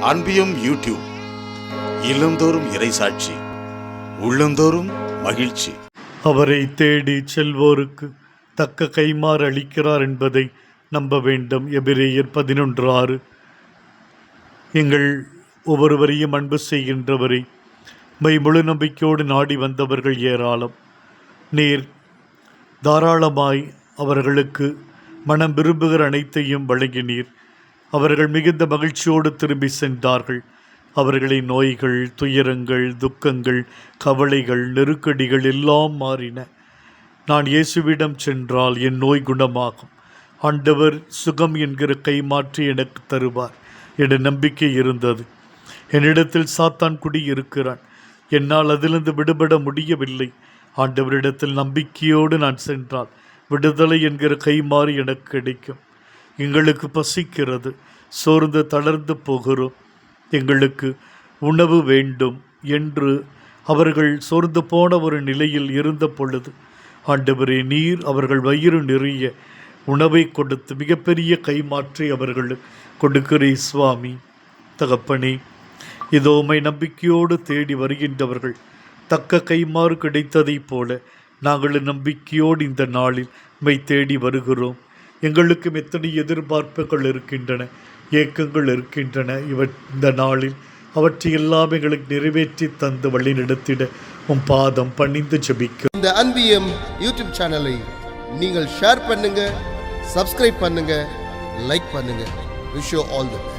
அன்பியம் YouTube. இல்லந்தோறும் இறைசாட்சி, உள்ளந்தோறும் மகிழ்ச்சி. அவரை தேடி செல்வோருக்கு தக்க கைமாறு அளிக்கிறார் என்பதை நம்ப வேண்டும். எபிரேயர் 11:6. எங்கள் ஒவ்வொருவரையும் அன்பு செய்கின்றவரை முழு நம்பிக்கையோடு நாடி வந்தவர்கள் ஏராளம். நீர் தாராளமாய் அவர்களுக்கு மனம் விரும்புகிற அனைத்தையும் வழங்கினீர். அவர்கள் மிகுந்த மகிழ்ச்சியோடு திரும்பி சென்றார்கள். அவர்களின் நோய்கள், துயரங்கள், துக்கங்கள், கவலைகள், நெருக்கடிகள் எல்லாம் மாறின. நான் இயேசுவிடம் சென்றால் என் நோய் குணமாகும். ஆண்டவர் சுகம் என்கிற கைமாற்றி எனக்கு தருவார் என்ற நம்பிக்கை இருந்தது. என்னிடத்தில் சாத்தான் குடியிருக்கிறான். என்னால் அதிலிருந்து விடுபட முடியவில்லை. ஆண்டவரிடத்தில் நம்பிக்கையோடு நான் சென்றால் விடுதலை என்கிற கைமாறி எனக்கு கிடைக்கும். எங்களுக்கு பசிக்கிறது, சோர்ந்து தளர்ந்து போகிறோம், எங்களுக்கு உணவு வேண்டும் என்று அவர்கள் சோர்ந்து போன ஒரு நிலையில் இருந்த பொழுது, ஆண்டவரே, நீர் அவர்கள் வயிறு நிறைய உணவை கொடுத்து மிகப்பெரிய கைமாற்றி அவர்களுக்கு கொடுக்கிறீர் சுவாமி. தகப்பனே, இதோ உம்மை நம்பிக்கையோடு தேடி வருகின்றவர்கள் தக்க கைமாறு கிடைத்ததைப் போல நாங்கள் நம்பிக்கையோடு இந்த நாளில் உம்மை தேடி வருகிறோம். எங்களுக்கும் எத்தனை எதிர்பார்ப்புகள் இருக்கின்றன, ஏக்கங்கள் இருக்கின்றன. இந்த நாளில் அவற்றையெல்லாம் எங்களுக்கு நிறைவேற்றி தந்து வழி நடத்திட உம் பாதம் பணிந்து ஜெபிக்கிறோம். இந்த அன்பியம் யூடியூப் சேனலை நீங்கள் ஷேர் பண்ணுங்க, சப்ஸ்கிரைப் பண்ணுங்க, லைக் பண்ணுங்க. Wish you all the best.